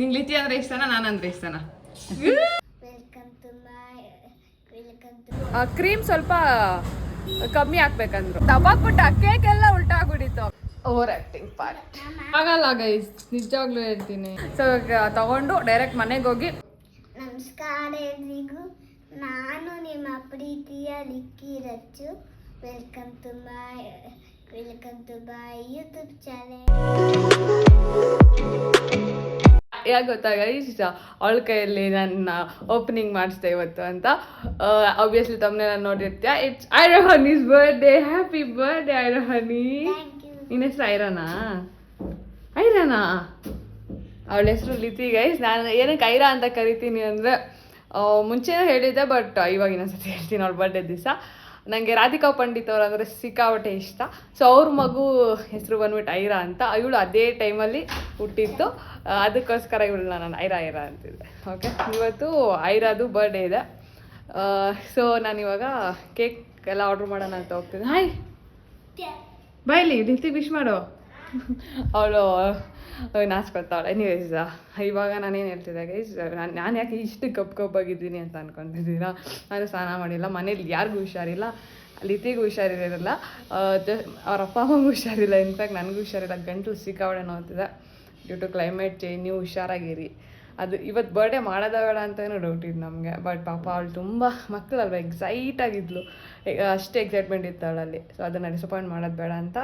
ನಿಂಗೆ ಲಿಚಿ ಅಂದ್ರೆ ಇಷ್ಟನಾ ನಾನಂದ್ರೆ ಇಷ್ಟನಾ? ಕ್ರೀಮ್ ಸ್ವಲ್ಪ ಕಮ್ಮಿ ಹಾಕ್ಬೇಕಂದ್ರು. ದಬ್ಬಾಕ್ಬಿಟ್ಟು ಕೇಕ್ ಎಲ್ಲ ಉಲ್ಟಾಗ್ಬಿಟ್ಟಿತ್ತು. ಓವರ್ ಆಕ್ಟಿಂಗ್ ಪಾರ್ಟ್ ಆಗಲ್ಲ ಗೈಸ್, ನಿಜವಾಗ್ಲೂ ಹೇಳ್ತೀನಿ. ಸೊ ತಗೊಂಡು ಡೈರೆಕ್ಟ್ ಮನೆಗೆ ಹೋಗಿ ನಮಸ್ಕಾರ ಎಲ್ರಿಗೂ, ನಾನು ನಿಮ್ಮ ಪ್ರೀತಿಯ Likki Rachchu. Welcome to my YouTube channel. ಯಾಕೆ ಗೊತ್ತಾ ಗೈಸ್, ಅವಳ ಕೈಯಲ್ಲಿ ನನ್ನ ಓಪನಿಂಗ್ ಮಾಡಿಸ್ದೆ ಇವತ್ತು ಅಂತ. ಆಬ್ವಿಯಸ್ಲಿ ತಮ್ಮನೆ ನಾನು ನೋಡಿರ್ತೀಯ. ಇಟ್ಸ್ ಐರಹನೀಸ್ ಬರ್ಡೇ. Happy birthday Airahani. ನಿನ್ನ ಹೆಸರು ಐರಾನಾ? ಅವಳ ಹೆಸರು ಲಿತಿ ಗೈಸ್. ನಾನು ಏನಕ್ಕೆ ಐರಾ ಅಂತ ಕರಿತೀನಿ ಅಂದರೆ, ಮುಂಚೆನೇ ಹೇಳಿದ್ದೆ, ಬಟ್ ಇವಾಗ ಇನ್ನೊಂದ್ಸತಿ ಹೇಳ್ತೀನಿ. ಅವಳ ಬರ್ಡೇ ದಿವಸ ನನಗೆ ರಾಧಿಕಾ ಪಂಡಿತ್ ಅವ್ರು ಅಂದರೆ ಸಿಕ್ಕಾಪಟ್ಟೆ ಇಷ್ಟ. ಸೊ ಅವ್ರ ಮಗು ಹೆಸರು ಬಂದ್ಬಿಟ್ಟು ಐರಾ ಅಂತ. ಇವಳು ಅದೇ ಟೈಮಲ್ಲಿ ಹುಟ್ಟಿತ್ತು, ಅದಕ್ಕೋಸ್ಕರ ಇವಳನ್ನ ನಾನು ಐರಾ ಅಂತಿದ್ದೆ. ಓಕೆ, ಇವತ್ತು ಐರಾದು ಬರ್ಡೇ ಇದೆ. ಸೊ ನಾನಿವಾಗ ಕೇಕ್ ಎಲ್ಲ ಆರ್ಡ್ರ್ ಮಾಡೋಣ ಅಂತ ಹೋಗ್ತೀನಿ. ಹಾಯ್ ಬಾಯ್ಲಿ ಲಿತಿ ವಿಶ್ ಮಾಡು. ಅವಳು ನಾಚ್ಕೊತಾವಳೆ. ಎನಿವೇಸ್, ಇವಾಗ ನಾನೇನು ಹೇಳ್ತಿದ್ದೆ ಗೈಸ್, ನಾನು ಯಾಕೆ ಇಷ್ಟು ಕಪ್ಪಾಗಿದ್ದೀನಿ ಅಂತ ಅನ್ಕೊತಿದ್ದೀರಾ? ನಾನು ಸ್ನಾನ ಮಾಡಿಲ್ಲ, ಮನೇಲಿ ಯಾರಿಗೂ ಹುಷಾರಿಲ್ಲ, ಲಿತಿಗೂ ಹುಷಾರಿರೋದಿಲ್ಲ, ಅವ್ರ ಅಪ್ಪ ಅಮ್ಮಗೂ ಹುಷಾರಿಲ್ಲ, ಇನ್ಫ್ಯಾಕ್ಟ್ ನನಗೂ ಹುಷಾರಿಲ್ಲ. ಗಂಟಲು ಸಿಕ್ಕಾವಡೆ ನೋಡ್ತಿದ್ದೆ ಡ್ಯೂ ಟು ಕ್ಲೈಮೇಟ್ ಚೇಂಜ್. ನೀವು ಹುಷಾರಾಗಿರಿ. ಅದು ಇವತ್ತು ಬರ್ಡೇ ಮಾಡೋದ ಬೇಡ ಅಂತಲೂ ಡೌಟ್ ಇತ್ತು ನಮಗೆ. ಬಟ್ ಪಾಪ ಅವಳು ತುಂಬ ಮಕ್ಕಳಲ್ವ, ಎಕ್ಸೈಟಾಗಿದ್ಲು, ಅಷ್ಟು ಎಕ್ಸೈಟ್ಮೆಂಟ್ ಇತ್ತು ಅವಳಲ್ಲಿ. ಸೊ ಅದನ್ನು ಡಿಸಪಾಯಿಂಟ್ ಮಾಡೋದು ಬೇಡ ಅಂತ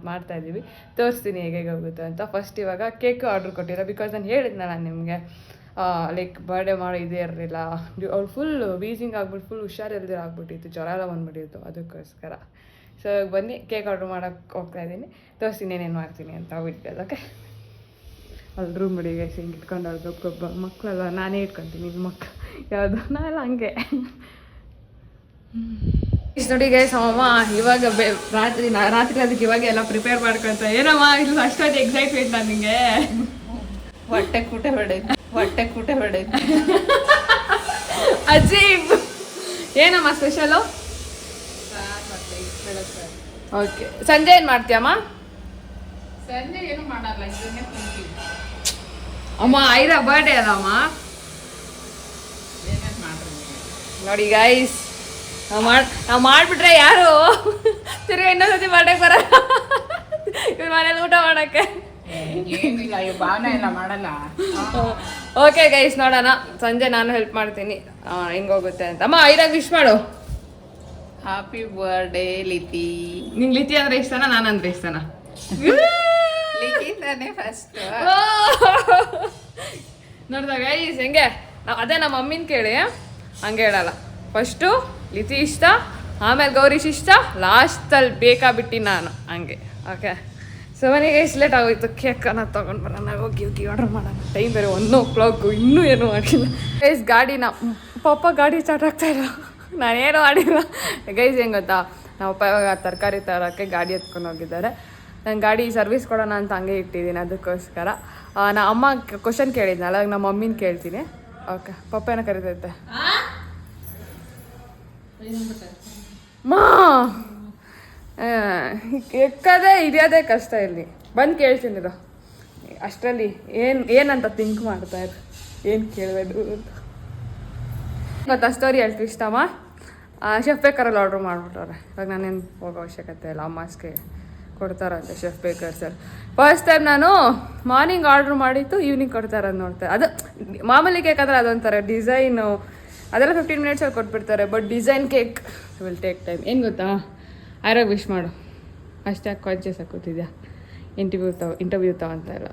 ಮಾಡ್ತಾಯಿದ್ದೀವಿ. ತೋರಿಸ್ತೀನಿ ಹೇಗೆ ಹೋಗುತ್ತೆ ಅಂತ. ಫಸ್ಟ್ ಇವಾಗ ಕೇಕು ಆರ್ಡ್ರ್ ಕೊಟ್ಟಿರೋ, ಬಿಕಾಸ್ ನಾನು ಹೇಳಿದ್ನಲ್ಲ ನಿಮಗೆ, ಲೈಕ್ ಬರ್ಡೇ ಮಾಡೋ ಇದೇ ಇರಲಿಲ್ಲ. ಅವ್ಳು ಫುಲ್ ವೀಸಿಂಗ್ ಆಗ್ಬಿಟ್ಟು ಫುಲ್ ಹುಷಾರಿಲ್ದಿರ ಆಗ್ಬಿಟ್ಟಿತ್ತು, ಜ್ವರ ಎಲ್ಲ ಬಂದ್ಬಿಟ್ಟಿತ್ತು, ಅದಕ್ಕೋಸ್ಕರ. ಸೊ ಬನ್ನಿ ಕೇಕ್ ಆರ್ಡ್ರ್ ಮಾಡೋಕ್ಕೆ ಹೋಗ್ತಾಯಿದ್ದೀನಿ. ತೋರಿಸ್ತೀನಿ ಏನೇನು ಮಾಡ್ತೀನಿ ಅಂತ ವಿಡಿಯೋದು. ಓಕೆ, ಅಲ್ಲಿ ರೂಮ್ ಬಿಡಿಗೆ ಹಿಂಗೆ ಇಟ್ಕೊಂಡು ಅವ್ಳು ಗೊಬ್ಬ ಮಕ್ಕಳಲ್ಲ, ನಾನೇ ಇಟ್ಕೊತೀನಿ ನಿಮ್ಮ ಮಕ್ಕಳು ಯಾವುದು, ನಾನೆಲ್ಲ ಹಂಗೆ. ನೋಡಿ ಗೈಸ್, ಅಮ್ಮ ಇವಾಗ ರಾತ್ರಿ ಅದಕ್ಕೆ ಇವಾಗ ಎಲ್ಲ ಪ್ರಿಪೇರ್ ಮಾಡ್ಕೊತ. ಏನಮ್ಮ ಇದು ಅಷ್ಟೊಂದು ಎಕ್ಸೈಟ್ಮೆಂಟ್ ನನಗೆ. ಹೊಟ್ಟೆ ಕೂಟೆ ಹೊಡೆದು ಅಜೀಬ್. ಏನಮ್ಮ ಸ್ಪೆಷಲು? ಓಕೆ, ಸಂಜೆ ಏನು ಮಾಡ್ತೀಯಮ್ಮ? ಸಂಜೆ ಏನು ಮಾಡಲ್ಲ, ಅಮ್ಮ ಐರಾ ಬರ್ಡೇ ಅಲ್ಲಮ್ಮ. ನೋಡಿ ಗೈಸ್, ನಾವು ಮಾಡಿಬಿಟ್ರೆ ಯಾರು ತಿರ್ಗಿ ಇನ್ನೊಂದ್ಸತಿ ಬರ್ಡೇ ಬರಲ್ಲ ಇವ್ರ ಮನೇಲಿ ಊಟ ಮಾಡೋಕ್ಕೆ. ಏನಿಲ್ಲ, ಭಾವನೆ ಎಲ್ಲ ಮಾಡಲ್ಲ. ಓಕೆ ಗೈಸ್, ನೋಡೋಣ ಸಂಜೆ ನಾನು ಹೆಲ್ಪ್ ಮಾಡ್ತೀನಿ ಹೆಂಗೋಗುತ್ತೆ ಅಂತ. ಅಮ್ಮ ಐರಾಗ ವಿಶ್ ಮಾಡು. Happy birthday Lithi. ನಿಂಗೆ ಲಿತಿ ಅಂದ್ರೆ ಇಷ್ಟನಾ ನಾನಂದ್ರೆ ಇಷ್ಟನಾ? ಲಿತಿಂದಾನೆ ಫಸ್ಟ್. ನೋಡ್ದಾಗ ಗೈಸ್ ಹೆಂಗೆ, ಅದೇ ನಮ್ಮ ಮಮ್ಮಿನ ಕೇಳಿ ಹಂಗೆ ಹೇಳಲ್ಲ. ಫಸ್ಟು ಲಿತಿ ಇಷ್ಟ, ಆಮೇಲೆ ಗೌರೀಶ್ ಇಷ್ಟ, ಲಾಸ್ಟಲ್ಲಿ ಬೇಕಾಬಿಟ್ಟು ನಾನು ಹಂಗೆ. ಓಕೆ, ಸೊ ಮನೆಗೆ ಇಷ್ಟು ಲೇಟ್ ಆಗೋಯ್ತು. ಕೇಕನ್ನು ತೊಗೊಂಡು ಬರೋಣ, ಹೋಗಿ ಆರ್ಡರ್ ಮಾಡೋಣ. ಟೈಮ್ ಬೇರೆ 1 o'clock, ಇನ್ನೂ ಏನೂ ಮಾಡಿಲ್ಲ ಗೈಸ್. ಗಾಡಿನ ಪಾಪ ಗಾಡಿ ಸ್ಟಾರ್ಟ್ ಆಗ್ತಾಯಿಲ್ಲ, ನಾನೇನು ಮಾಡಿಲ್ಲ ಗೈಸ್. ಹೆಂಗೆ ಗೊತ್ತಾ, ನಾವು ಇವಾಗ ತರಕಾರಿ ತರೋಕ್ಕೆ ಗಾಡಿ ಎತ್ಕೊಂಡು ಹೋಗಿದ್ದಾರೆ. ನಾನು ಗಾಡಿ ಸರ್ವಿಸ್ ಕೊಡೋಣ ಅಂತ ಹಂಗೆ ಇಟ್ಟಿದ್ದೀನಿ, ಅದಕ್ಕೋಸ್ಕರ. ನಾ ಅಮ್ಮ ಕ್ವಶನ್ ಕೇಳಿದ್ನಲ್ಲ, ನಮ್ಮ ಮಮ್ಮಿನ ಕೇಳ್ತೀನಿ. ಓಕೆ, ಪಪ್ಪ ಏನೋ ಕರಿತೈತೆ. ಮಾ ಎಕ್ಕದೇ ಹಿಡಿಯೋದೇ ಕಷ್ಟ ಇಲ್ಲಿ. ಬಂದು ಕೇಳ್ತೀನಿರು ಅಷ್ಟರಲ್ಲಿ. ಏನಂತ ಥಿಂಕ್ ಮಾಡ್ತಾಯಿರು, ಏನು ಕೇಳಬೇಕು ಅಂತ. ಗೊತ್ತಾ ಸ್ಟೋರಿ ಹೇಳ್ತೀವಿ ಇಷ್ಟಮ್ಮ. Chef ಬೇಕರಲ್ಲಿ order ಮಾಡಿಬಿಟ್ಟವ್ರೆ. ಇವಾಗ ನಾನೇನು ಹೋಗೋ ಅವಶ್ಯಕತೆ ಇಲ್ಲ, ಅಮ್ಮಾಸ್ಗೆ ಕೊಡ್ತಾರಂತೆ ಶೆಫ್ ಬೇಕರ್ಸಲ್ಲಿ. ಫಸ್ಟ್ ಟೈಮ್ ನಾನು ಮಾರ್ನಿಂಗ್ ಆರ್ಡ್ರ್ ಮಾಡಿತ್ತು, ಈವ್ನಿಂಗ್ ಕೊಡ್ತಾರಂತ ನೋಡ್ತಾರೆ. ಅದು ಮಾಮೂಲಿ ಕೇಕ್ ಆದರೆ ಅದೊಂಥರ ಡಿಸೈನು ಅದೆಲ್ಲ 15 minutesಲ್ಲಿ ಕೊಟ್ಬಿಡ್ತಾರೆ. But design cake will take time. ಏನು ಗೊತ್ತಾ, ಐರಾಗ ವಿಶ್ ಮಾಡು. ಅಷ್ಟೇ ಕಾನ್ಷಿಯಸ್ ಕೂತಿದ್ಯಾ, ಇಂಟರ್ವ್ಯೂ ಅಂತ ಇಲ್ಲ.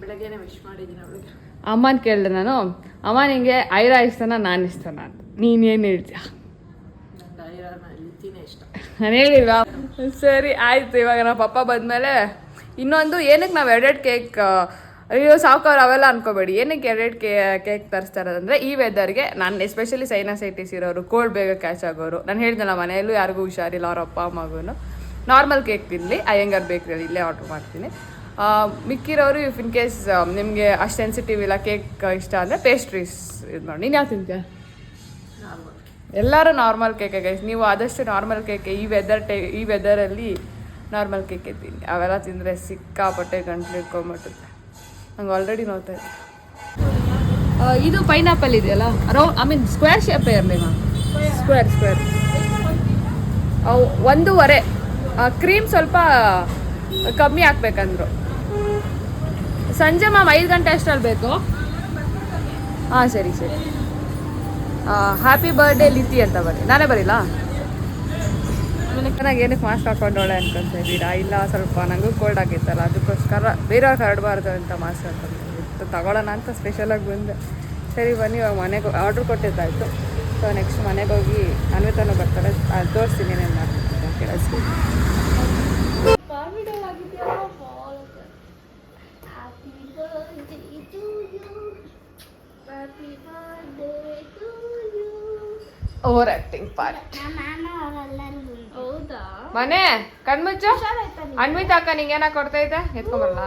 ಬೆಳಗ್ಗೆನೇ ವಿಶ್ ಮಾಡಿದ್ದೀನಿ ಅವಳಿಗೆ. ಅಮ್ಮನ ಕೇಳಿದೆ ನಾನು, ಅಮ್ಮ ನಿಂಗೆ ಐರಾ ಇಷ್ಟನಾ ನಾನು ಇಷ್ಟನಾ ಅಂತ. ನೀನೇನು ಹೇಳ್ತೀಯ? ಲಿತಿನೇ ಇಷ್ಟ. ನಾನು ಹೇಳಿಲ್ವಾ? ಸರಿ ಆಯಿತು. ಇವಾಗ ನಮ್ಮ ಪಪ್ಪ ಬಂದಮೇಲೆ ಇನ್ನೊಂದು, ಏನಕ್ಕೆ ನಾವು 2 ಕೇಕ್, ಅಯ್ಯೋ ಸಾವುಕಾರ ಅವೆಲ್ಲ ಅನ್ಕೋಬೇಡಿ. ಏನಕ್ಕೆ 2 ಕೇಕ್ ತರಿಸ್ತಾ ಇರೋದಂದರೆ, ಈ ವೆದರ್ಗೆ ನಾನು ಎಸ್ಪೆಷಲಿ ಸೈನಸೈಟಿಸ್ ಇರೋರು, ಕೋಲ್ಡ್ ಬೇಗ ಕ್ಯಾಚ್ ಆಗೋರು, ನಾನು ಹೇಳಿದ್ನಲ್ಲ ಮನೆಯಲ್ಲೂ ಯಾರಿಗೂ ಹುಷಾರಿಲ್ಲ, ಅವ್ರ ಅಪ್ಪ ಅಮ್ಮಗೂ ನಾರ್ಮಲ್ ಕೇಕ್ ತಿನ್ನಲಿ, ಅಯ್ಯಂಗಾರ್ ಬೇಕ್ರಿಯಲ್ಲಿ ಇಲ್ಲೇ ಆರ್ಡ್ರ್ ಮಾಡ್ತೀನಿ. ಮಿಕ್ಕಿರೋರು ಇಫ್ ಇನ್ ಕೇಸ್ ನಿಮಗೆ ಅಷ್ಟು ಸೆನ್ಸಿಟಿವ್ ಇಲ್ಲ, ಕೇಕ್ ಇಷ್ಟ ಅಂದರೆ ಪೇಸ್ಟ್ರೀಸ್ ಇದು ಮಾಡಿ. ನೀನು ಯಾವ ತಿಂತೀಯ? ಎಲ್ಲರೂ ನಾರ್ಮಲ್ ಕೇಕೆ ಗೈಸ್. ನೀವು ಆದಷ್ಟು ನಾರ್ಮಲ್ ಕೇಕೆ ಈ ವೆದರಲ್ಲಿ ನಾರ್ಮಲ್ ಕೇಕೆ ತಿನ್ನಿ. ಅವೆಲ್ಲ ತಿಂದರೆ ಸಿಕ್ಕಾಪಟ್ಟೆ ಗಂಟ್ಲು ಇಟ್ಕೊಂಬಿಟ್ಟುತ್ತೆ. ನಂಗೆ ಆಲ್ರೆಡಿ ನೋಡ್ತಾ ಇದೆ. ಇದು ಪೈನಾಪಲ್ ಇದೆಯಲ್ಲ ರೌಂಡ್ ಐ ಮೀನ್ ಸ್ಕ್ವೇರ್ ಶೇಪೇ ಇರಲಿ ಮ್ಯಾಮ್. ಸ್ಕ್ವೇರ್ 1.5 ಕ್ರೀಮ್ ಸ್ವಲ್ಪ ಕಮ್ಮಿ ಹಾಕ್ಬೇಕಂದ್ರು. ಸಂಜೆ ಮ್ಯಾಮ್ 5 ಗಂಟೆ ಅಷ್ಟರಲ್ಲಿ ಬೇಕು. ಹಾಂ ಸರಿ. ಹ್ಯಾಪಿ ಬರ್ಡೇ ಲಿತಿ ಅಂತ ಬನ್ನಿ. ನಾನೇ ಬರೀಲ್ಲ? ಆಮೇಲೆ ಚೆನ್ನಾಗಿ ಏನಕ್ಕೆ ಮಾಸ್ಕ್ ಹಾಕೊಂಡೋಳೆ ಅನ್ಕೊತಾ ಇದ್ದೀರಾ? ಇಲ್ಲ, ಸ್ವಲ್ಪ ನನಗೂ ಕೋಲ್ಡ್ ಆಗಿತ್ತಲ್ಲ, ಅದಕ್ಕೋಸ್ಕರ ಬೇರೆಯವ್ರಿಗೆ ಹರಡಬಾರ್ದು ಅಂತ ಮಾಸ್ಕ್ ಹಾಕೊಂಡು ತಗೊಳ್ಳೋಣ ಅಂತ ಸ್ಪೆಷಲಾಗಿ ಬಂದೆ. ಸರಿ ಬನ್ನಿ, ಇವಾಗ ಮನೆಗೆ ಆರ್ಡ್ರ್ ಕೊಟ್ಟಿದ್ದಾಯಿತು. ಸೊ ನೆಕ್ಸ್ಟ್ ಮನೆಗೆ ಹೋಗಿ ಅನ್ವಿತಾನು ಬರ್ತಾರೆ, ಅದು ತೋರಿಸ್ತೀನಿ ಏನೇನು ಮಾಡ್ತೀನಿ ಕೆಲಸ. Over acting part. ಮನೆ ಕಣ್ಮುಚ್ಚ. ಅನ್ವಿತಾ ಅಕ್ಕ ನಿಂಗೆ ಏನಾಗ ಕೊಡ್ತೈತೆ? ಎತ್ಕೊಂಬರಲ್ಲ.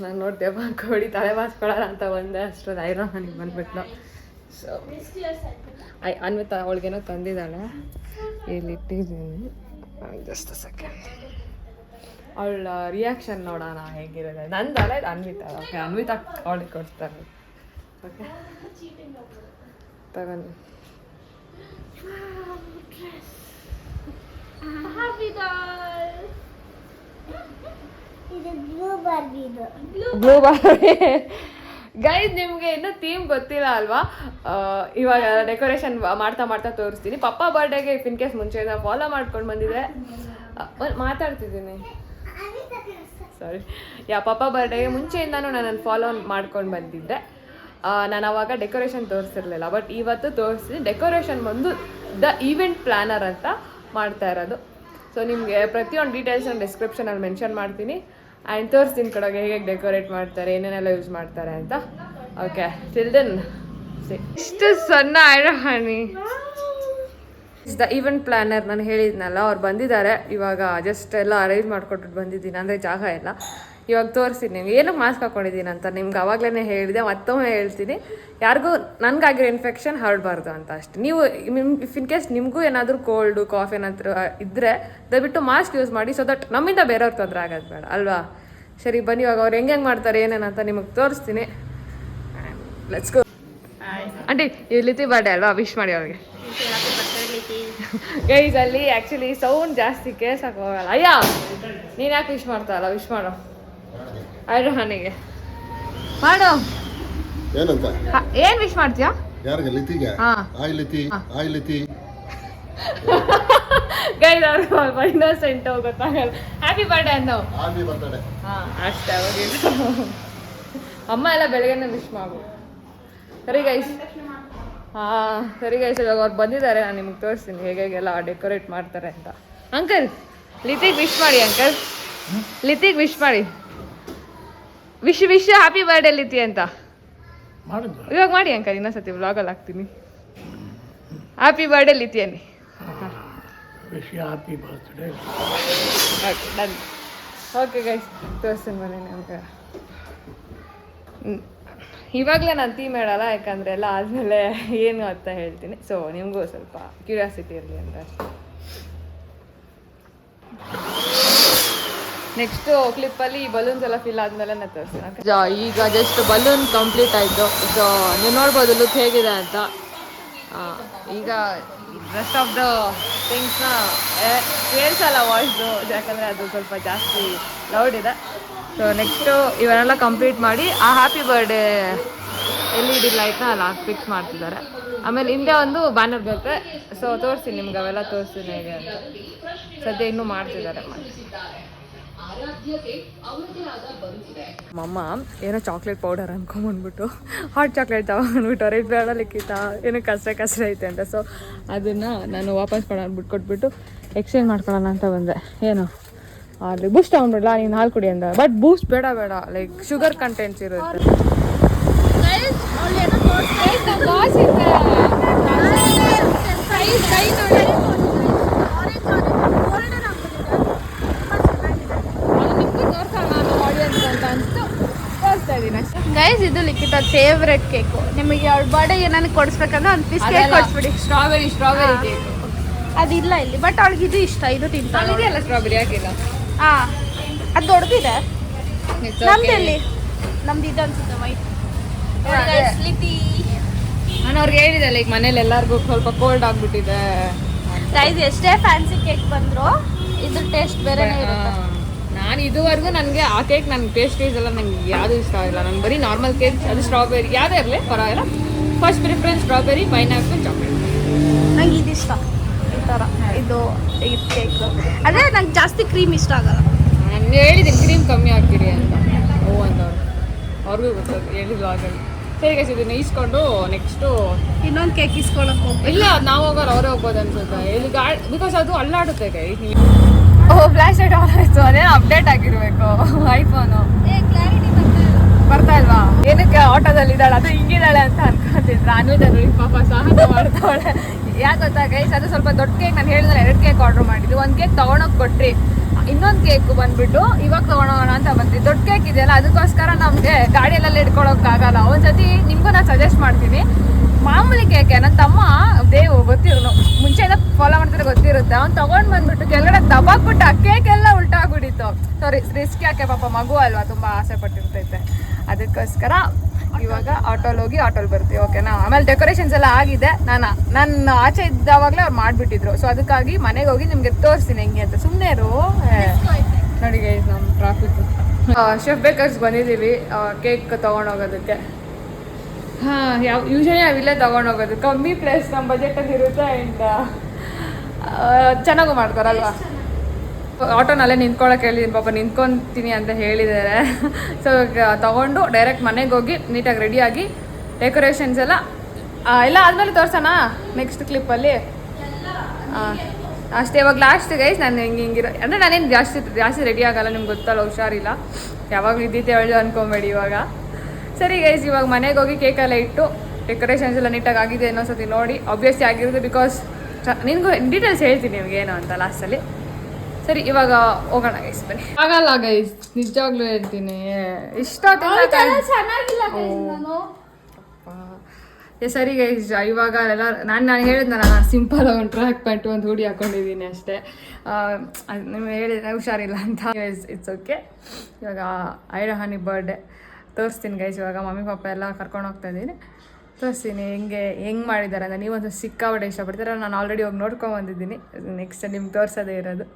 ನಾನು ನೋಡ್ದೆ ಕೋಡಿ ತಲೆ ಬಾಸ್ಕೊಳ್ಳೋಣ ಅಂತ ಬಂದೆ, ಅಷ್ಟೊಂದು ಐರನ್ ನನಗೆ ಬಂದ್ಬಿಟ್ಲು. ಸೊ ಅನ್ವಿತಾ ಅವಳಿಗೇನೋ ತಂದಿದ್ದಾಳೆ, ಇಲ್ಲಿ ಇಟ್ಟಿದ್ದೀನಿ. ಜಸ್ಟ್ ಸೆಕೆಂಡ್, ಅವಳ ರಿಯಾಕ್ಷನ್ ನೋಡೋಣ ಹೇಗಿರೋದು. ನಂದಲ್ಲ, ಇದು ಅನ್ವಿತಾ. ಓಕೆ, ಅನ್ವಿತಾ ಅವಳಿಗೆ ಕೊಡ್ತಾರೆ. ಓಕೆ ತಗೊಂಡು ಬ್ಲೂ ಬಾರ್ಬಿ. ಗೈಸ್, ನಿಮಗೆ ಇನ್ನೂ ಥೀಮ್ ಗೊತ್ತಿಲ್ಲ ಅಲ್ವಾ? ಇವಾಗ ಡೆಕೋರೇಷನ್ ಮಾಡ್ತಾ ತೋರಿಸ್ತೀನಿ. ಪಪ್ಪ ಬರ್ಡೇಗೆ ಇನ್ ಕೇಸ್ ಮುಂಚೆಯಿಂದ ಫಾಲೋ ಮಾಡ್ಕೊಂಡು ಬಂದಿದ್ರೆ ಮಾತಾಡ್ತಿದ್ದೀನಿ. ಸಾರಿ, ಪಪ್ಪ ಬರ್ಡೇಗೆ ಮುಂಚೆಯಿಂದನೂ ನನ್ನನ್ನು ಫಾಲೋ ಮಾಡ್ಕೊಂಡು ಬಂದಿದ್ದೆ. ನಾನು ಅವಾಗ ಡೆಕೋರೇಷನ್ ತೋರಿಸಿರ್ಲಿಲ್ಲ, ಬಟ್ ಇವತ್ತು ತೋರಿಸ್ತೀನಿ. ಡೆಕೋರೇಷನ್ ಬಂದು ದ ಈವೆಂಟ್ ಪ್ಲ್ಯಾನರ್ ಅಂತ ಮಾಡ್ತಾ ಇರೋದು. ಸೊ ನಿಮಗೆ ಪ್ರತಿಯೊಂದು ಡೀಟೇಲ್ಸನ್ನು ಡಿಸ್ಕ್ರಿಪ್ಷನಲ್ಲಿ ಮೆನ್ಷನ್ ಮಾಡ್ತೀನಿ. ಆ್ಯಂಡ್ ತೋರಿಸ್ತೀನಿ ಕಡೆಗೆ ಹೇಗೆ ಡೆಕೋರೇಟ್ ಮಾಡ್ತಾರೆ, ಏನೇನೆಲ್ಲ ಯೂಸ್ ಮಾಡ್ತಾರೆ ಅಂತ. ಓಕೆ, ಟಿಲ್ ದೆನ್ ಇಷ್ಟು ಸಣ್ಣ ಹನಿ ದ ಈವೆಂಟ್ ಪ್ಲ್ಯಾನರ್. ನಾನು ಹೇಳಿದ್ನಲ್ಲ, ಅವ್ರು ಬಂದಿದ್ದಾರೆ. ಇವಾಗ ಜಸ್ಟ್ ಎಲ್ಲ ಅರೇಂಜ್ ಮಾಡಿಕೊಟ್ಬಿಟ್ಟು ಬಂದಿದ್ದೀನಿ, ಅಂದರೆ ಜಾಗ ಎಲ್ಲ. ಇವಾಗ ತೋರಿಸ್ತೀನಿ ನಿಮ್ಗೆ ಏನಕ್ಕೆ ಮಾಸ್ಕ್ ಹಾಕ್ಕೊಂಡಿದ್ದೀನಿ ಅಂತ. ನಿಮ್ಗೆ ಆವಾಗಲೇ ಹೇಳಿದೆ, ಮತ್ತೊಮ್ಮೆ ಹೇಳ್ತೀನಿ. ಯಾರಿಗೂ ನನಗಾಗಿರೋ ಇನ್ಫೆಕ್ಷನ್ ಹರಡಬಾರ್ದು ಅಂತ ಅಷ್ಟೆ. ನೀವು ಇಫ್ ಇನ್ ಕೇಸ್ ನಿಮಗೂ ಏನಾದರೂ ಕೋಲ್ಡು ಕಾಫ್ ಏನಾದರೂ ಇದ್ದರೆ ದಯವಿಟ್ಟು ಮಾಸ್ಕ್ ಯೂಸ್ ಮಾಡಿ, ಸೊ ದಟ್ ನಮ್ಮಿಂದ ಬೇರೆಯವ್ರ ತೊಂದರೆ ಆಗೋದು ಬೇಡ ಅಲ್ವಾ? ಸರಿ ಬನ್ನಿ, ಇವಾಗ ಅವ್ರು ಹೆಂಗೆ ಮಾಡ್ತಾರೆ ಏನೇನಂತ ನಿಮಗೆ ತೋರಿಸ್ತೀನಿ. Let's go. ಆಂಟಿ, ಲಿತಿ ಬರ್ಡೇ ಅಲ್ವಾ? ವಿಶ್ ಮಾಡಿ ಅವ್ರಿಗೆ. ಗೈಸ್, ಅಲ್ಲಿ ಆ್ಯಕ್ಚುಲಿ ಸೌಂಡ್ ಜಾಸ್ತಿ ಕೇಳ್ಸಕ್ಕೆ ಹೋಗಲ್ಲ. ಅಯ್ಯ, ನೀನು ಯಾಕೆ ವಿಶ್ ಮಾಡ್ತಾರಲ್ಲ? ವಿಶ್ ಮಾಡು ಹನಿಗೆ ಮಾಡು. ಏನಂತ? ಏನ್ ವಿಶ್ ಮಾಡ್ತೀಯಾ? ಯಾರಿಗೆ? ಲಿತಿಗೆ? Hi Lithi, hi Lithi. Guys, ಅವ್ರು ಸ್ವಲ್ಪ ಇನ್ನೋಸೆಂಟ್, ಗೊತ್ತಾಗಲ್ಲ. ಹ್ಯಾಪಿ ಬರ್ಡೇ ಅನ್ನೋ. Happy birthday. ಅಷ್ಟೇ. ಅಮ್ಮ ಎಲ್ಲ ಬೆಳಗ್ಗೆನೇ ವಿಶ್ ಮಾಡು. ಸರಿ ಗೈಸ್. ಸರಿ ಗೈಸ್, ಇವಾಗ ಅವ್ರು ಬಂದಿದ್ದಾರೆ. ನಾನು ನಿಮ್ಗೆ ತೋರಿಸ್ತೀನಿ ಹೇಗೆಲ್ಲ ಡೆಕೋರೇಟ್ ಮಾಡ್ತಾರೆ ಅಂತ. ಅಂಕಲ್, ಲಿತಿಗೆ ವಿಶ್ ಮಾಡಿ. ಅಂಕಲ್, ಲಿತಿಗೆ ವಿಶ್ ಮಾಡಿ. ವಿಶ್ ಹ್ಯಾಪಿ ಬರ್ಡೇ ಲಿತಿ ಅಂತ ಇವಾಗ ಮಾಡಿ ಅಂಕಲ್. ಇನ್ನೊಂದ್ಸತಿ ವ್ಲಾಗಲ್ಲಿ ಹಾಕ್ತೀನಿ. ಹ್ಯಾಪಿ ಬರ್ಡೇ ಲಿತಿ ಅನ್ನಿ. ಡನ್. ಓಕೆ ಗೈಸ್, ತೋರಿಸ್ತೀನಿ ಬನ್ನಿ ನಮ್ಗೆ. ಇವಾಗಲೇ ನಾನು ಥೀಮ್ ಹೇಳಲ್ಲ, ಯಾಕಂದರೆ ಎಲ್ಲ ಆದಮೇಲೆ ಏನು ಅಂತ ಹೇಳ್ತೀನಿ. ಸೊ ನಿಮಗೂ ಸ್ವಲ್ಪ ಕ್ಯೂರಿಯಾಸಿಟಿ ಇರಲಿ ಅಂತ ಅಷ್ಟೇ. ನೆಕ್ಸ್ಟು ಕ್ಲಿಪ್ಪಲ್ಲಿ ಬಲೂನ್ಸ್ ಎಲ್ಲ ಫಿಲ್ ಆದಮೇಲೆ ತೋರಿಸ್ತೀನಿ. ಈಗ ಜಸ್ಟ್ ಬಲೂನ್ ಕಂಪ್ಲೀಟ್ ಆಯಿತು. ಸೊ ನೀವು ನೋಡ್ಬೋದು ಲುಕ್ ಹೇಗಿದೆ ಅಂತ. ಈಗ ರೆಸ್ಟ್ ಆಫ್ ದ ಥಿಂಗ್ಸ್ನ ಕೇಳಿಸಲ್ಲ ವಾಯ್ಸು, ಯಾಕಂದರೆ ಅದು ಸ್ವಲ್ಪ ಜಾಸ್ತಿ ಲೌಡ್ ಇದೆ. ಸೊ ನೆಕ್ಸ್ಟು ಇವನ್ನೆಲ್ಲ ಕಂಪ್ಲೀಟ್ ಮಾಡಿ ಆ ಹ್ಯಾಪಿ ಬರ್ಡೇ LED ಲೈಟ್ನ ಅಲ್ಲಿ ಫಿಕ್ಸ್ ಮಾಡ್ತಿದ್ದಾರೆ. ಆಮೇಲೆ ಹಿಂದೆ ಒಂದು ಬ್ಯಾನರ್ ಬರುತ್ತೆ. ಸೊ ತೋರಿಸ್ತೀನಿ ನಿಮ್ಗೆ, ಅವೆಲ್ಲ ತೋರಿಸ್ತೀನಿ ಹೇಗೆ ಅಂತ. ಸದ್ಯ ಇನ್ನೂ ಮಾಡ್ತಿದ್ದಾರೆ. ಮಮ್ಮ ಏನೋ ಚಾಕ್ಲೇಟ್ ಪೌಡರ್ ಅನ್ಕೊಂಬಂದ್ಬಿಟ್ಟು ಹಾಟ್ ಚಾಕ್ಲೇಟ್ ತಗೊಂಡ್ಬಿಟ್ಟು ಅವ್ರಿಗೆ ಬೇಡ ಲಿಕ್ಕಿತ ಏನೋ ಕಸರೆ ಐತೆ ಅಂತ. ಸೊ ಅದನ್ನು ನಾನು ವಾಪಸ್ ಕೊಟ್ಬಿಟ್ಟು ಎಕ್ಸ್ಚೇಂಜ್ ಮಾಡ್ಕೊಳ್ಳೋಣ ಅಂತ ಬಂದೆ. ಏನು ಅಲ್ಲಿ ಬೂಸ್ಟ್ ತಗೊಂಡ್ಬಿಡ್ಲಾ, ನೀನು ಹಾಲು ಕುಡಿ ಅಂದ. ಬಟ್ ಬೂಸ್ಟ್ ಬೇಡ, ಲೈಕ್ ಶುಗರ್ ಕಂಟೆಂಟ್ಸ್ ಇರುತ್ತೆ. ಗೈಸ್, ಇದು ಲಿಖಿತ ಫೇವ್ರೆಟ್ ಕೇಕು. ನಿಮಗೆ ಅವ್ರ ಬರ್ಡೇಗೆ ನನಗೆ ಕೊಡಿಸ್ಬೇಕಂದ್ರೆ ಒಂದು ಪೀಸ್ ಕೇಕ್ ಕೊಡಿಸ್ಬಿಡಿ. ಸ್ಟ್ರಾಬೆರಿ ಕೇಕ್ ಅದಿಲ್ಲ ಇಲ್ಲಿ, ಬಟ್ ಅವಳಿಗೆ ಇದು ಇಷ್ಟ. ಇದು ತಿಂತಾಳೆ. ಇದೆಯಲ್ಲ ಸ್ಟ್ರಾಬೆರಿ, ಯಾಕಿಲ್ಲ? ಅದು ದೊಡ್ಡದಿದೆ. ನಮ್ದಲ್ಲಿ ನಮ್ದು ಇದು ಅನ್ಸುತ್ತೆ ವೈಟ್. ಲಿತಿ ನಾನು ಅವ್ರಿಗೆ ಹೇಳಿದೆ ಲೈಕ್ ಮನೇಲಿ ಎಲ್ಲರಿಗೂ ಸ್ವಲ್ಪ ಕೋಲ್ಡ್ ಆಗ್ಬಿಟ್ಟಿದೆ. ಗೈಸ್ ಎಷ್ಟೇ ಫ್ಯಾನ್ಸಿ ಕೇಕ್ ಬಂದ್ರು ಇದ್ರ ಟೇಸ್ಟ್ ಬೇರೆನೇ ಇರುತ್ತೆ. ನಾನು ಇದುವರೆಗೂ ನನಗೆ ಆ ಕೇಕ್ ನನಗೆ ಪೇಸ್ಟ್ರೀಸ್ ಎಲ್ಲ ನಂಗೆ ಯಾವುದು ಇಷ್ಟ ಆಗಿಲ್ಲ. ನಾನು ಬರೀ ನಾರ್ಮಲ್ ಕೇಕ್, ಅದು ಸ್ಟ್ರಾಬೆರಿ ಯಾವುದೇ ಇರಲಿ ಪರವಾಗಿಲ್ಲ. First preference strawberry, pineapple, chocolate. ನಂಗೆ ಇದಿಷ್ಟ ಈ ಥರ ಇದು ಕೇಕ್. ಅದೇ ನಂಗೆ ಜಾಸ್ತಿ ಕ್ರೀಮ್ ಇಷ್ಟ ಆಗಲ್ಲ. ನಾನು ಹೇಳಿದ್ದೀನಿ ಕ್ರೀಮ್ ಕಮ್ಮಿ ಹಾಕ್ತೀರಿ ಅಂತ. ಓ ಅಂತವ್ರು ಅವ್ರಿಗೂ ಗೊತ್ತದು ಹೇಳಿದ್ರು ಆಗಲಿ. ಸರಿ ಗೈಸ್ ಇದನ್ನ ಈಸ್ಕೊಂಡು ನೆಕ್ಸ್ಟು ಇನ್ನೊಂದು ಕೇಕ್ ಇಸ್ಕೊಳಕ್ ಹೋಗ್ಬೇಕು. ಇಲ್ಲ ನಾವು ಹೋಗೋರು ಅವರೇ ಹೋಗ್ಬೋದು ಅನ್ಸುತ್ತೆ. ಇಲ್ಲಿ ಬಿಕಾಸ್ ಅದು ಅಲ್ಲಾಡುತ್ತೆ guys. Oh flash light on ಆಯಿತು. ಅದೇನೋ ಅಪ್ಡೇಟ್ ಆಗಿರಬೇಕು ಐಫೋನು. ಕ್ಲಾರಿಟಿ ಬರ್ತಾ ಇಲ್ವಾ? ಏನಕ್ಕೆ ಆಟೋದಲ್ಲಿ ಇದ್ದಾಳೆ, ಅದು ಹಿಂಗಿದ್ದಾಳೆ ಅಂತ ಅನ್ಕೊಂತಿದ್ರು. ಅನ್ವಿತ ಪಾಪ ಸಹನ ಮಾಡ್ತಾವಳೆ. ಯಾಕೆ ಗೊತ್ತಾ ಗೈಸ್, ಅದು ಸ್ವಲ್ಪ ದೊಡ್ಡ ಕೇಕ್. ನಾನು ಹೇಳಿದ್ರೆ 2 ಕೇಕ್ ಆರ್ಡರ್ ಮಾಡಿದ್ದು. 1 ಕೇಕ್ ತೊಗೊಳೋಕೆ ಕೊಟ್ರಿ, ಇನ್ನೊಂದು ಕೇಕ್ ಬಂದ್ಬಿಟ್ಟು ಇವಾಗ ತೊಗೊಳೋಣ ಅಂತ ಬಂದ್ವಿ. ದೊಡ್ಡ ಕೇಕ್ ಇದೆಯಲ್ಲ ಅದಕ್ಕೋಸ್ಕರ ನಮಗೆ ಗಾಡಿಯಲ್ಲೆಲ್ಲ ಇಟ್ಕೊಳ್ಳೋಕ್ಕಾಗಲ್ಲ. ಒಂದ್ಸತಿ ನಿಮಗೂ ನಾನು ಸಜೆಸ್ಟ್ ಮಾಡ್ತೀನಿ, ಮಾಮೂಲಿ ಕೇಕೆ ನನ್ನ ತಮ್ಮ ದೇವು ಗೊತ್ತಿರೋನು ಮುಂಚೆಯಿಂದ ಫಾಲೋ ಮಾಡ್ತಾರೆ ಗೊತ್ತಿರುತ್ತೆ. ಅವ್ನು ತೊಗೊಂಡು ಬಂದ್ಬಿಟ್ಟು ಕೆಳಗಡೆ ದಬಾಕ್ಬಿಟ್ಟು ಆ ಕೇಕ್ ಎಲ್ಲ ಉಲ್ಟಾಗ್ಬಿಟ್ಟಿತ್ತು. ಸಾರಿ ರಿಸ್ಕ್ ಯಾಕೆ, ಪಾಪ ಮಗು ಅಲ್ವಾ, ತುಂಬ ಆಸೆ ಪಟ್ಟಿರ್ತೈತೆ. ಅದಕ್ಕೋಸ್ಕರ ಇವಾಗ ಆಟೋಲ್ ಹೋಗಿ ಆಟೋಲ್ ಬರ್ತೀವಿ, ಓಕೆನಾ? ಆಮೇಲೆ ಡೆಕೋರೇಷನ್ಸ್ ಎಲ್ಲ ಆಗಿದೆ. ನಾನು ಆಚೆ ಇದ್ದಾವಾಗಲೇ ಅವ್ರು ಮಾಡಿಬಿಟ್ಟಿದ್ರು. ಸೊ ಅದಕ್ಕಾಗಿ ಮನೆಗೆ ಹೋಗಿ ನಿಮಗೆ ತೋರಿಸ್ತೀನಿ ಹೆಂಗೆ ಅಂತ. ಸುಮ್ಮನೆ ನೋಡಿ ಗೈಸ್ ನಮ್ಮ ಟ್ರಾಫಿಕ್. ಶೆಫ್ ಬೇಕರ್ಸ್ ಬಂದಿದ್ದೀವಿ ಕೇಕ್ ತೊಗೊಂಡೋಗೋದಕ್ಕೆ. ಹಾಂ ಯೂಶಲಿ ನಾವಿಲ್ಲೇ ತೊಗೊಂಡೋಗೋದು, ಕಮ್ಮಿ ಪ್ಲೇಸ್ ನಮ್ಮ ಬಜೆಟಲ್ಲಿ ಇರುತ್ತೆ. ಆ್ಯಂಡ್ ಚೆನ್ನಾಗೂ ಮಾಡ್ತಾರಲ್ವಾ. ಆಟೋನಲ್ಲೇ ನಿಂತ್ಕೊಳ್ಳೋಕೆ ಹೇಳಿದ್ದೀನಿ, ಪಾಪ ನಿಂತ್ಕೊತೀನಿ ಅಂತ ಹೇಳಿದ್ದಾರೆ. ಸೊ ತೊಗೊಂಡು ಡೈರೆಕ್ಟ್ ಮನೆಗೆ ಹೋಗಿ ನೀಟಾಗಿ ರೆಡಿಯಾಗಿ ಡೆಕೋರೇಷನ್ಸ್ ಎಲ್ಲ ಆದಮೇಲೆ ತೋರ್ಸೋಣ ನೆಕ್ಸ್ಟ್ ಕ್ಲಿಪ್ಪಲ್ಲಿ. ಅಷ್ಟೇ ಇವಾಗ ಲಾಸ್ಟ್ ಗೈಸ್. ನಾನು ಹಿಂಗಿರೋ ಅಂದರೆ ನಾನೇನು ಜಾಸ್ತಿ ರೆಡಿ ಆಗಲ್ಲ, ನಿಮ್ಗೆ ಗೊತ್ತಲ್ಲ, ಹುಷಾರಿಲ್ಲ. ಯಾವಾಗ ಇದ್ದಿತ್ತೆ ಹೇಳಿ ಅಂದ್ಕೊಬೇಡಿ ಇವಾಗ. ಸರಿ ಗೈಸ್, ಇವಾಗ ಮನೆಗೆ ಹೋಗಿ ಕೇಕೆಲ್ಲ ಇಟ್ಟು ಡೆಕೋರೇಷನ್ಸ್ ಎಲ್ಲ ನೀಟಾಗಿ ಆಗಿದೆ ಇನ್ನೊಂದ್ಸತಿ ನೋಡಿ. ಆಬ್ವಿಯಸ್ಲಿ ಆಗಿರುತ್ತೆ, ಬಿಕಾಸ್ ನಿನಗೂ ಡೀಟೇಲ್ಸ್ ಹೇಳ್ತೀನಿ ನಿಮ್ಗೆ ಏನು ಅಂತ ಲಾಸ್ಟಲ್ಲಿ. ಸರಿ ಇವಾಗ ಹೋಗೋಣ ಗೈಸ್, ಬನ್ನಿ. ಆಗಲ್ಲ ಗೈಸ್, ನಿಜವಾಗ್ಲೂ ಹೇಳ್ತೀನಿ, ಇಷ್ಟ ಚೆನ್ನಾಗಿಲ್ಲ ಸರಿ ಗೈಸ್. ಇವಾಗ ಎಲ್ಲ ನಾನು ಹೇಳಿದ್ನ, ನಾನು ಸಿಂಪಲ್ ಒಂದು ಟ್ರ್ಯಾಕ್ ಪ್ಯಾಂಟು ಒಂದು ಹುಡಿ ಹಾಕ್ಕೊಂಡಿದ್ದೀನಿ ಅಷ್ಟೇ. ನಿಮ್ಗೆ ಹೇಳಿದ್ರೆ ಹುಷಾರಿಲ್ಲ ಅಂತ. It's okay. ಇವಾಗ ಐರಹಾನಿ ಬರ್ಡೇ ತೋರಿಸ್ತೀನಿ ಗೈಸ್. ಇವಾಗ ಮಮ್ಮಿ ಪಾಪ ಎಲ್ಲ ಕರ್ಕೊಂಡು ಹೋಗ್ತಾ ಇದ್ದೀನಿ, ತೋರಿಸ್ತೀನಿ ಹೆಂಗೆ ಮಾಡಿದ್ದಾರೆ ಅಂತ. ನೀವೊಂದು ಸಿಕ್ಕಾಪಟ್ಟೆ ಇಷ್ಟಪಡ್ತೀರ. ನಾನು ಆಲ್ರೆಡಿ ಹೋಗಿ ನೋಡ್ಕೊಂಬಂದಿದ್ದೀನಿ, ನೆಕ್ಸ್ಟ್ ನಿಮ್ಗೆ ತೋರಿಸೋದೇ ಇರೋದು.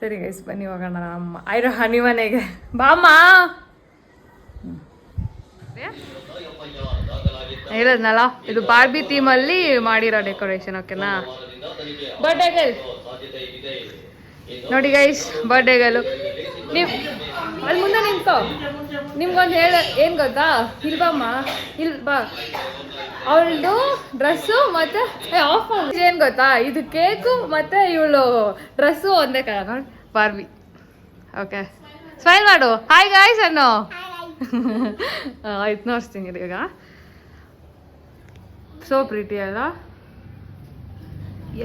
ಸರಿ ಗೈಸ್ ಬನ್ನಿ ಹೋಗೋಣ ನಮ್ಮ ಐರಹಾನಿ ಮನೆಗೆ. ಬಾಮ್ಮ ಹೇಳಿದ್ನಲ್ಲ, ಇದು ಬಾರ್ಬಿ ಥೀಮಲ್ಲಿ ಮಾಡಿರೋ ಡೆಕೋರೇಷನ್, ಓಕೆನಾ? ಬರ್ಡೇ ಗರ್ಲ್ ನೋಡಿ ಗೈಸ್, ಬರ್ಡೇ ಗರ್ಲು. ನೀವು ಅಲ್ಲಿ ಮುಂದೆ ನಿಂತ್ಕೋ. ನಿಮ್ಗೊಂದು ಏನು ಗೊತ್ತಾ, ಇಲ್ಬಮ್ಮ ಇಲ್ಲಿ ಬಾ. ಅವಳದು ಡ್ರೆಸ್ಸು ಮತ್ತು ಆಫ್ ಏನು ಗೊತ್ತಾ, ಇದು ಕೇಕು ಮತ್ತು ಇವಳು ಡ್ರೆಸ್ಸು ಒಂದೇ ಕಲರ್ ನೋಡಿ, ಬಾರ್ಬಿ. ಓಕೆ ಸ್ಮೈಲ್ ಮಾಡು, ಹಾಯ್ ಗಾಯ್ಸ್ ಅನ್ನು. ಆಯ್ತು ನೋಡ್ತೀನಿ ಈಗ. ಸೋ ಪ್ರಿಟಿ ಅಲ್ಲ?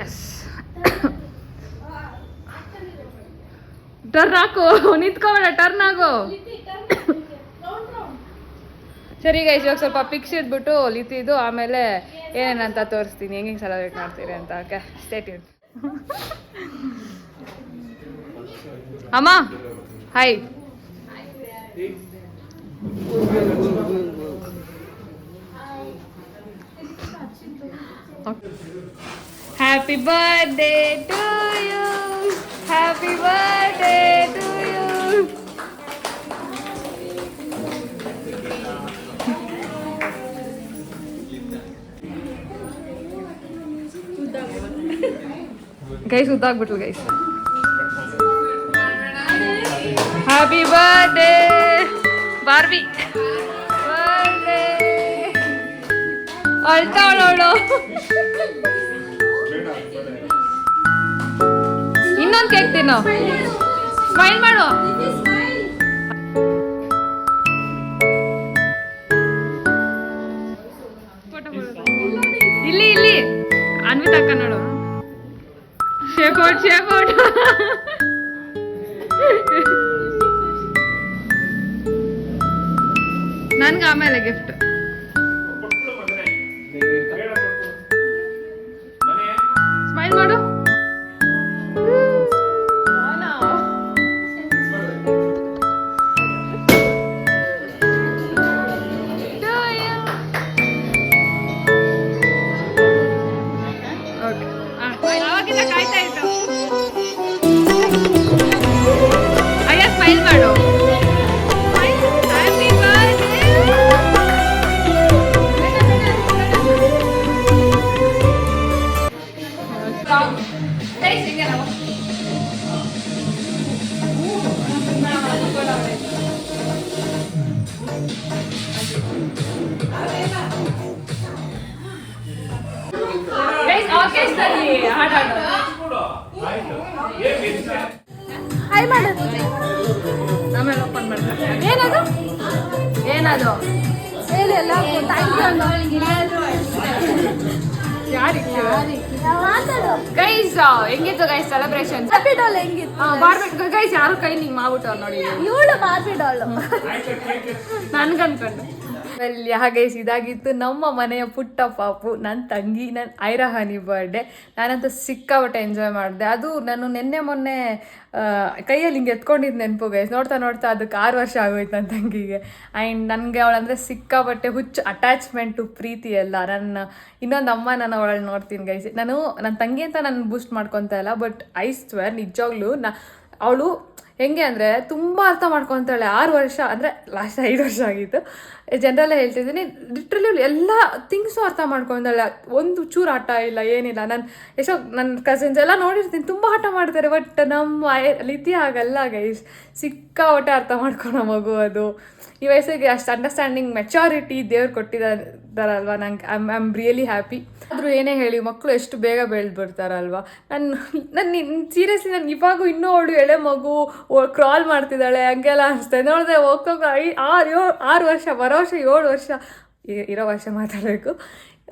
ಎಸ್. ಟರ್ನ್ ಹಾಕು, ನಿಂತ್ಕೋಬೇಡ, ಟರ್ನ್ ಆಗು. ಸರಿ ಗೈಸ್, ಇವಾಗ ಸ್ವಲ್ಪ ಪಿಕ್ಸ್ ಇಟ್ಬಿಟ್ಟು ಲಿತಿದ್ದು ಆಮೇಲೆ ಏನೇನಂತ ತೋರಿಸ್ತೀನಿ, ಹೆಂಗೆ ಸೆಲೆಬ್ರೇಟ್ ಮಾಡ್ತೀರಿ ಅಂತ. Okay stay tuned. ಅಮ್ಮ hi. Happy birthday to you, happy birthday to you. Guys ಉದ್ದಾಗ್ಬಿಟ್ಲು guys. Happy birthday Barbie. Birthday ಅಳ್ತಾವಳವಳು. ಇನ್ನೊಂದು ಕೇಕ್ ತಿನ್ನು, ಸ್ಮೈಲ್ ಮಾಡು. ಇಲ್ಲಿ ಇಲ್ಲಿ ಅನ್ವಿತ್ ಅಕ್ಕ ನೋಡು. ಶೇಫೋಟ್ ಶೇಫೋಟ್. ನನ್ಗೆ ಆಮೇಲೆ ಗಿಫ್ಟ್. ಸ್ಮೈಲ್ ಮಾಡು. ಹಾಯ್ ಮಾಡೋದು ಆಮೇಲೆ ಓಪನ್ ಮಾಡ್ತಾರೆ. ಏನದು ಏನದು ಹೇಳಿ ಎಲ್ಲ ಥ್ಯಾಂಕ್ ಗೈಸ್ ಹೆಂಗಿತ್ತು ಗೈಸ್ ಸೆಲೆಬ್ರೇಷನ್? ಬಾರ್ಬಿ ಡಾಲ್ ಹೆಂಗಿತ್ತು? ಬಾರ್ಬಿ ಗೈಸ್ ಯಾರು ಕೈ ಹಿಂಗ್ ಮಾಡ್ಬಿಟ್ಟು ನೋಡಿ ಇವಳು ಬಾರ್ಬಿ ಡಾಲ್ ನನ್ಗನ್ಕೊಂಡು ಗೈಸ್ ಇದಾಗಿತ್ತು ನಮ್ಮ ಮನೆಯ ಪುಟ್ಟ ಪಾಪು, ನನ್ನ ತಂಗಿ, ನನ್ನ ಐರಹಾನಿ ಬರ್ಡೇ. ನಾನಂತೂ ಸಿಕ್ಕಾಪಟ್ಟೆ ಎಂಜಾಯ್ ಮಾಡಿದೆ. ಅದು ನಾನು ಮೊನ್ನೆ ಕೈಯಲ್ಲಿ ಹಿಂಗೆ ಎತ್ಕೊಂಡಿದ್ದು ನೆನಪು ಗೈಸ್. ನೋಡ್ತಾ ನೋಡ್ತಾ ಅದಕ್ಕೆ 6 ವರ್ಷ ಆಗೋಯ್ತು ನನ್ನ ತಂಗಿಗೆ. ಆ್ಯಂಡ್ ನನಗೆ ಅವಳಂದರೆ ಸಿಕ್ಕಾಪಟ್ಟೆ ಹುಚ್ಚು ಅಟ್ಯಾಚ್ಮೆಂಟು, ಪ್ರೀತಿ ಎಲ್ಲ. ಇನ್ನೊಂದು ಅಮ್ಮ ನಾನು ಅವಳನ್ನು ನೋಡ್ತೀನಿ ಗೈಸ್. ನಾನು ನನ್ನ ತಂಗಿ ಅಂತ ನಾನು ಬೂಸ್ಟ್ ಮಾಡ್ಕೊತಾ ಇಲ್ಲ, ಬಟ್ ಐ ಸ್ವೇರ್ ನಿಜವಾಗ್ಲೂ ಅವಳು ಹೆಂಗೆ ಅಂದರೆ ತುಂಬ ಅರ್ಥ ಮಾಡ್ಕೊತಾಳೆ. 6 ವರ್ಷ ಅಂದರೆ ಲಾಸ್ಟ್ 5 ವರ್ಷ ಆಗಿತ್ತು, ಜನರಲ್ಲೇ ಹೇಳ್ತಿದ್ದೀನಿ. ಲಿಟ್ರಲಿ ಎಲ್ಲ ಥಿಂಗ್ಸು ಅರ್ಥ ಮಾಡ್ಕೊತಾಳೆ. ಒಂದು ಚೂರು ಆಟ ಇಲ್ಲ, ಏನಿಲ್ಲ. ನಾನು ಎಷ್ಟೋ ನನ್ನ ಕಸಿನ್ಸ್ ಎಲ್ಲ ನೋಡಿರ್ತೀನಿ, ತುಂಬ ಆಟ ಮಾಡ್ತಾರೆ. ಬಟ್ ನಮ್ಮ ಲಿತಿ ಆಗಲ್ಲ ಗೈಸ್. ಸಿಕ್ಕಾಪಟ್ಟೆ ಅರ್ಥ ಮಾಡ್ಕೊಳೋ ಮಗು ಅದು. ಈ ವಯಸ್ಸಿಗೆ ಅಷ್ಟು ಅಂಡರ್ಸ್ಟ್ಯಾಂಡಿಂಗ್, ಮೆಚಾರಿಟಿ ದೇವ್ರು ಕೊಟ್ಟಿದ್ದಾರಲ್ವ. ನಂಗೆ ಐ ಆಮ್ ರಿಯಲಿ ಹ್ಯಾಪಿ. ಆದರೂ ಏನೇ ಹೇಳಿ, ಮಕ್ಕಳು ಎಷ್ಟು ಬೇಗ ಬೆಳೆದು ಬಿಡ್ತಾರಲ್ವ. ನಾನು ಸೀರಿಯಸ್ಲಿ ನಾನು ಇವಾಗೂ ಇನ್ನೂ ಅವಳು ಎಳೆ ಮಗು ಕ್ರಾಲ್ ಮಾಡ್ತಿದ್ದಾಳೆ ಹಂಗೆಲ್ಲ ಅನಿಸ್ತಾ. ನೋಡಿದ್ರೆ ಹೋಗ್ತೋಗ 6 ವರ್ಷ, ಬರೋ ವರ್ಷ 7 ವರ್ಷ, ಇರೋ ವರ್ಷ ಮಾತಾಡಬೇಕು.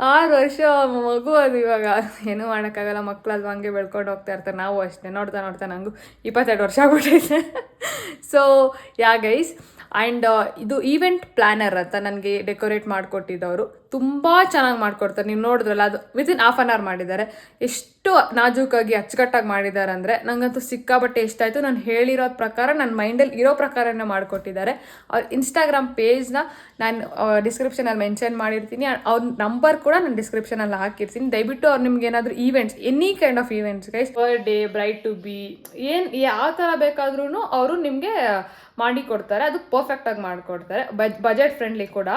6 ವರ್ಷ ಮಗು ಅದು. ಇವಾಗ ಏನೂ ಮಾಡೋಕ್ಕಾಗಲ್ಲ, ಮಕ್ಕಳಲ್ವ ಹಂಗೆ ಬೆಳ್ಕೊಂಡು ಹೋಗ್ತಾ ಇರ್ತಾರೆ. ನಾವು ಅಷ್ಟೇ ನೋಡ್ತಾ ನೋಡ್ತಾ ನನಗೂ 22 ವರ್ಷ ಆಗ್ಬಿಟ್ಟೈತೆ. So yeah guys. ಆ್ಯಂಡ್ ಇದು ಈವೆಂಟ್ ಪ್ಲ್ಯಾನರ್ ಅಂತ ನನಗೆ ಡೆಕೋರೇಟ್ ಮಾಡಿಕೊಟ್ಟಿದ್ದವರು. ತುಂಬ ಚೆನ್ನಾಗಿ ಮಾಡಿಕೊಡ್ತಾರೆ. ನೀವು ನೋಡಿದ್ರಲ್ಲ, ಅದು ವಿತಿನ್ ಹಾಫ್ ಆನ್ ಅವರ್ ಮಾಡಿದ್ದಾರೆ. ಎಷ್ಟು ನಾಜೂಕಾಗಿ ಅಚ್ಚುಕಟ್ಟಾಗಿ ಮಾಡಿದ್ದಾರೆ ಅಂದರೆ ನನಗಂತೂ ಸಿಕ್ಕಾಪಟ್ಟೆ ಇಷ್ಟ ಆಯಿತು. ನಾನು ಹೇಳಿರೋ ಪ್ರಕಾರ, ನನ್ನ ಮೈಂಡಲ್ಲಿ ಇರೋ ಪ್ರಕಾರನೇ ಮಾಡಿಕೊಟ್ಟಿದ್ದಾರೆ. ಅವ್ರ ಇನ್ಸ್ಟಾಗ್ರಾಮ್ ಪೇಜ್ನ ನಾನು ಡಿಸ್ಕ್ರಿಪ್ಷನಲ್ಲಿ ಮೆನ್ಷನ್ ಮಾಡಿರ್ತೀನಿ. ಅವ್ರ ನಂಬರ್ ಕೂಡ ನಾನು ಡಿಸ್ಕ್ರಿಪ್ಷನಲ್ಲಿ ಹಾಕಿರ್ತೀನಿ. ದಯವಿಟ್ಟು ಅವ್ರು ನಿಮ್ಗೆ ಏನಾದರೂ events, any kind of events guys, birthday, bride to be, ಏನು ಯಾವ ಥರ ಬೇಕಾದ್ರೂ ಅವರು ನಿಮಗೆ ಮಾಡಿ ಕೊಡ್ತಾರೆ. ಅದು ಪರ್ಫೆಕ್ಟಾಗಿ ಮಾಡಿಕೊಡ್ತಾರೆ. ಬಜೆಟ್ ಫ್ರೆಂಡ್ಲಿ ಕೂಡ.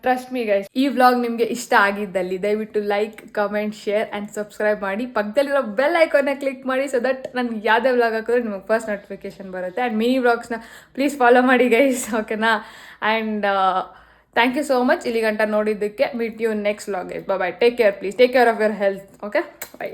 Trust me guys. ಈ ವ್ಲಾಗ್ ನಿಮಗೆ ಇಷ್ಟ ಆಗಿದ್ದಲ್ಲಿ ದಯವಿಟ್ಟು like, comment, share and subscribe ಮಾಡಿ. ಪಕ್ಕದಲ್ಲಿರೋ ಬೆಲ್ ಐಕಾನ್ನ ಕ್ಲಿಕ್ ಮಾಡಿ, ಸೊ ದಟ್ ನನಗೆ ಯಾವುದೇ ವ್ಲಾಗ್ ಹಾಕಿದ್ರೆ ನಿಮಗೆ ಫಸ್ಟ್ ನೋಟಿಫಿಕೇಶನ್ ಬರುತ್ತೆ. ಆ್ಯಂಡ್ ಮಿನಿ ವ್ಲಾಗ್ಸ್ನ ಪ್ಲೀಸ್ ಫಾಲೋ ಮಾಡಿ ಗೈಸ್, ಓಕೆನಾ? And thank you so much ಇಲ್ಲಿ ಗಂಟ ನೋಡಿದ್ದಕ್ಕೆ. Meet you next vlog guys. Bye. Take care, please take care of your health. Okay, by.